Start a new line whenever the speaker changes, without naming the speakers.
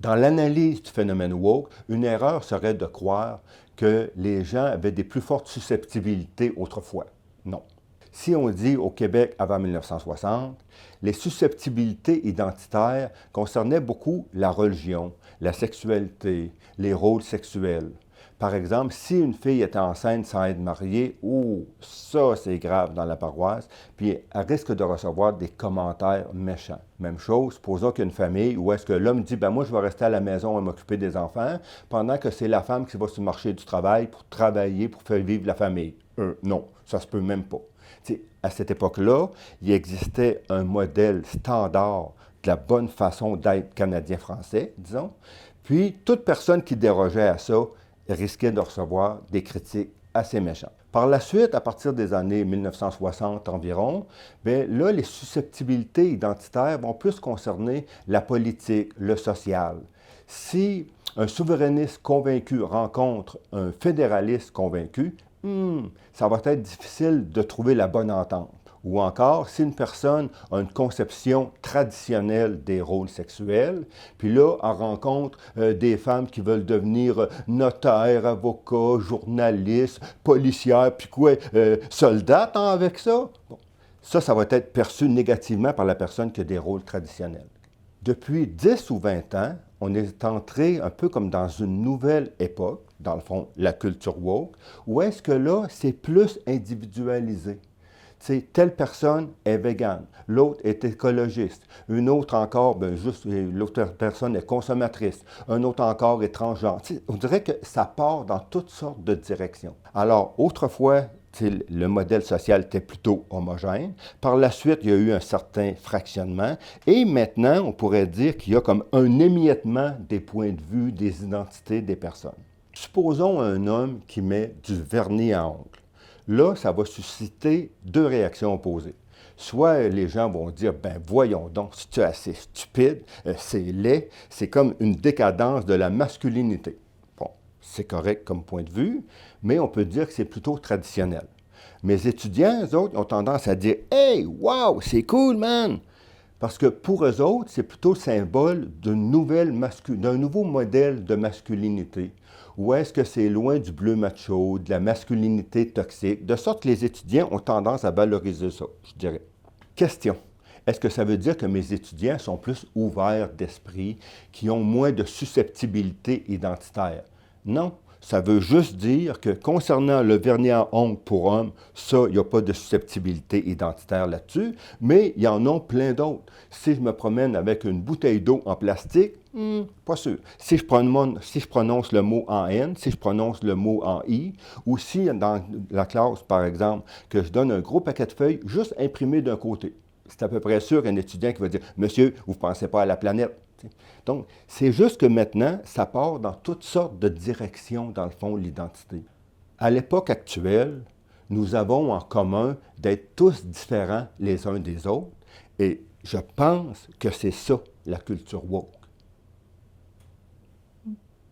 Dans l'analyse du phénomène woke, une erreur serait de croire que les gens avaient des plus fortes susceptibilités autrefois. Non. Si on dit au Québec avant 1960, les susceptibilités identitaires concernaient beaucoup la religion, la sexualité, les rôles sexuels. Par exemple, si une fille était enceinte sans être mariée, ça c'est grave dans la paroisse, puis elle risque de recevoir des commentaires méchants. Même chose, supposons qu'une famille où est-ce que l'homme dit, moi je vais rester à la maison à m'occuper des enfants, pendant que c'est la femme qui va sur le marché du travail pour travailler, pour faire vivre la famille. Non, ça se peut même pas. T'sais, à cette époque-là, il existait un modèle standard de la bonne façon d'être canadien-français, disons, puis toute personne qui dérogeait à ça risquait de recevoir des critiques assez méchantes. Par la suite, à partir des années 1960 environ, là, les susceptibilités identitaires vont plus concerner la politique, le social. Si un souverainiste convaincu rencontre un fédéraliste convaincu, ça va être difficile de trouver la bonne entente. Ou encore, si une personne a une conception traditionnelle des rôles sexuels, puis là, elle rencontre des femmes qui veulent devenir notaires, avocats, journalistes, policières, puis quoi, soldats avec ça? Bon. Ça va être perçu négativement par la personne qui a des rôles traditionnels. Depuis 10 ou 20 ans, on est entré un peu comme dans une nouvelle époque, dans le fond, la culture woke, où est-ce que là, c'est plus individualisé. T'sais, telle personne est végane, l'autre est écologiste, une autre encore, l'autre personne est consommatrice, un autre encore est transgenre. T'sais, on dirait que ça part dans toutes sortes de directions. Alors, autrefois, le modèle social était plutôt homogène. Par la suite, il y a eu un certain fractionnement. Et maintenant, on pourrait dire qu'il y a comme un émiettement des points de vue, des identités des personnes. Supposons un homme qui met du vernis à ongles. Là, ça va susciter deux réactions opposées. Soit les gens vont dire, voyons donc, c'est assez stupide, c'est laid, c'est comme une décadence de la masculinité. Bon, c'est correct comme point de vue, mais on peut dire que c'est plutôt traditionnel. Mes étudiants, eux autres, ont tendance à dire, hey, wow, c'est cool, man! Parce que pour eux autres, c'est plutôt le symbole d'un nouveau modèle de masculinité. Ou est-ce que c'est loin du bleu macho, de la masculinité toxique, de sorte que les étudiants ont tendance à valoriser ça, je dirais. Question. Est-ce que ça veut dire que mes étudiants sont plus ouverts d'esprit, qui ont moins de susceptibilité identitaire? Non. Ça veut juste dire que concernant le vernis à ongles pour hommes, ça, il n'y a pas de susceptibilité identitaire là-dessus, mais il y en a plein d'autres. Si je me promène avec une bouteille d'eau en plastique, pas sûr. Si je prononce le mot en N, si je prononce le mot en I, ou si dans la classe, par exemple, que je donne un gros paquet de feuilles juste imprimé d'un côté. C'est à peu près sûr qu'un étudiant qui va dire « Monsieur, vous ne pensez pas à la planète ». Donc, c'est juste que maintenant, ça part dans toutes sortes de directions, dans le fond, l'identité. À l'époque actuelle, nous avons en commun d'être tous différents les uns des autres, et je pense que c'est ça, la culture woke.